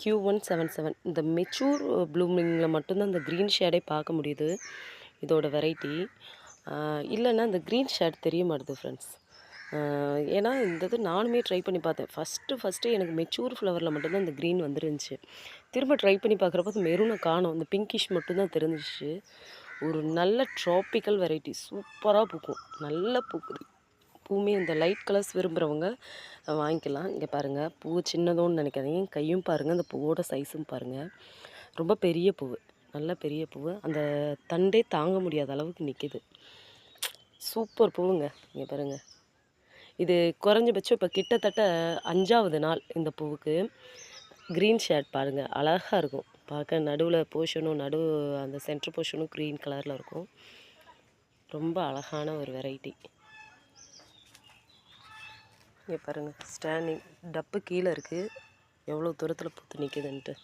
Q177 இந்த mature ப்ளூமிங்கில் மட்டும்தான் இந்த க்ரீன் ஷேடே பார்க்க முடியுது இதோட வெரைட்டி. இல்லைன்னா இந்த க்ரீன் ஷேட் தெரிய மாட்டுது ஃப்ரெண்ட்ஸ். ஏன்னா இந்த இது நானுமே ட்ரை பண்ணி பார்த்தேன். ஃபஸ்ட்டு எனக்கு மெச்சூர் ஃப்ளவரில் மட்டும்தான் இந்த க்ரீன் வந்துருந்துச்சு. திரும்ப ட்ரை பண்ணி பார்க்குறப்போ அது மெரூனை காணோம். இந்த பிங்கிஷ் மட்டும்தான் தெரிஞ்சிச்சு. ஒரு நல்ல ட்ராபிக்கல் வெரைட்டி, சூப்பராக பூக்கும், நல்லா பூக்குது. பூவுமே இந்த லைட் கலர்ஸ் விரும்புகிறவங்க வாங்கிக்கலாம். இங்கே பாருங்கள், பூ சின்னதோன்னு நினைக்காதீங்க. கையும் பாருங்கள், அந்த பூவோட சைஸும் பாருங்கள். ரொம்ப பெரிய பூ, நல்ல பெரிய பூ. அந்த தண்டே தாங்க முடியாத அளவுக்கு நிற்கிது. சூப்பர் பூவுங்க. இங்கே பாருங்கள், இது குறைஞ்சபட்சம் இப்போ கிட்டத்தட்ட 5வது நாள் இந்த பூவுக்கு. க்ரீன் ஷேட் பாருங்கள், அழகாக இருக்கும் பார்க்க. நடுவில் போர்ஷனும் அந்த சென்டர் போர்ஷனும் க்ரீன் கலரில் இருக்கும். ரொம்ப அழகான ஒரு வெரைட்டி. இங்கே பாருங்கள், ஸ்டாண்டிங் டப்பு கீழே இருக்குது, எவ்வளோ தூரத்தில் பூத்து நிற்கிதுன்ட்டு.